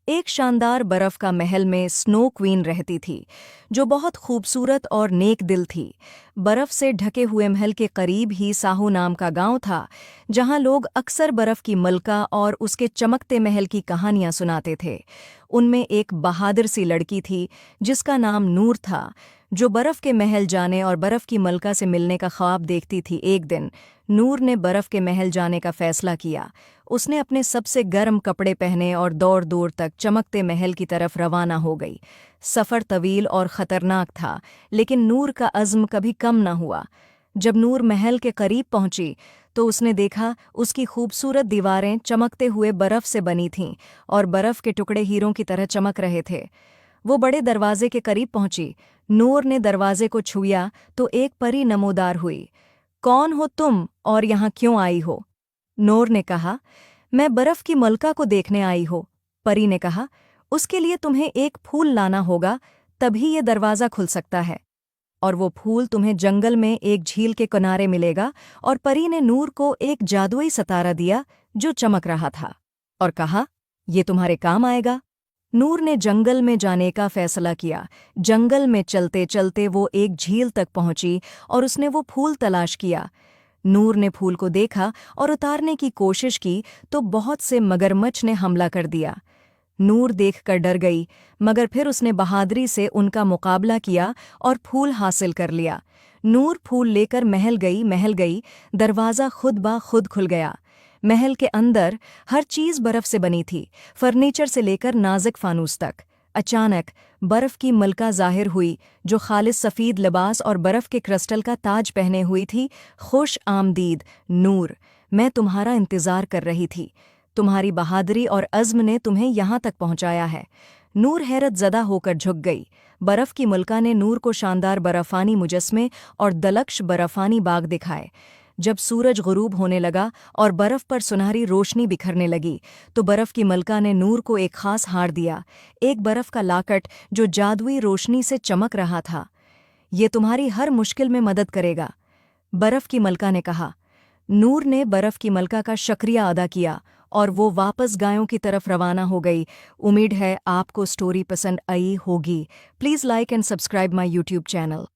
एक शानदार बर्फ का महल में स्नो क्वीन रहती थी, जो बहुत खूबसूरत और नेक दिल थी। बर्फ से ढके हुए महल के करीब ही साहू नाम का गांव था, जहां लोग अक्सर बर्फ की मलका और उसके चमकते महल की कहानियां सुनाते थे। उनमें एक बहादुर सी लड़की थी, जिसका नाम नूर था, जो बर्फ के महल जाने और बर्फ की मलका से मिलने का ख्वाब देखती थी। एक दिन नूर ने बर्फ के महल जाने का फैसला किया। उसने अपने सबसे गर्म कपड़े पहने और दौड़ दूर तक चमकते महल की तरफ रवाना हो गई। सफ़र तवील और ख़तरनाक था, लेकिन नूर का अज़्म कभी कम न हुआ। जब नूर महल के करीब पहुंची तो उसने देखा उसकी खूबसूरत दीवारें चमकते हुए बर्फ से बनी थीं और बर्फ के टुकड़े हीरों की तरह चमक रहे थे। वो बड़े दरवाजे के करीब पहुंची। नूर ने दरवाजे को छुआ तो एक परी नमोदार हुई। कौन हो तुम और यहाँ क्यों आई हो? नूर ने कहा, मैं बर्फ की मलका को देखने आई हो। परी ने कहा, उसके लिए तुम्हें एक फूल लाना होगा, तभी ये दरवाज़ा खुल सकता है। और वो फूल तुम्हें जंगल में एक झील के किनारे मिलेगा। और परी ने नूर को एक जादुई सितारा दिया जो चमक रहा था, और कहा, ये तुम्हारे काम आएगा। नूर ने जंगल में जाने का फैसला किया। जंगल में चलते चलते वो एक झील तक पहुंची और उसने वो फूल तलाश किया। नूर ने फूल को देखा और उतारने की कोशिश की तो बहुत से मगरमच्छ ने हमला कर दिया। नूर देखकर डर गई, मगर फिर उसने बहादुरी से उनका मुकाबला किया और फूल हासिल कर लिया। नूर फूल लेकर महल गई, दरवाज़ा खुद ब खुद खुल गया। महल के अंदर हर चीज़ बर्फ से बनी थी, फर्नीचर से लेकर नाजुक फानूस तक। अचानक बर्फ की मलका जाहिर हुई, जो खालिस सफ़ेद लिबास और बर्फ के क्रिस्टल का ताज पहने हुई थी। खुश आमदीद नूर, मैं तुम्हारा इंतज़ार कर रही थी। तुम्हारी बहादुरी और अज़्म ने तुम्हें यहाँ तक पहुँचाया है। नूर हैरत ज़दा होकर झुक गई। बर्फ की मलका ने नूर को शानदार बर्फ़ानी मुजस्मे और दलक्ष बर्फ़ानी बाग दिखाए। जब सूरज गुरूब होने लगा और बर्फ पर सुनहरी रोशनी बिखरने लगी, तो बर्फ की मलका ने नूर को एक खास हार दिया, एक बर्फ का लाकट जो जादुई रोशनी से चमक रहा था। ये तुम्हारी हर मुश्किल में मदद करेगा, बर्फ की मलका ने कहा। नूर ने बर्फ की मलका का शुक्रिया अदा किया और वो वापस गायों की तरफ रवाना हो गई। उम्मीद है आपको स्टोरी पसंद आई होगी। Please like and subscribe my YouTube channel.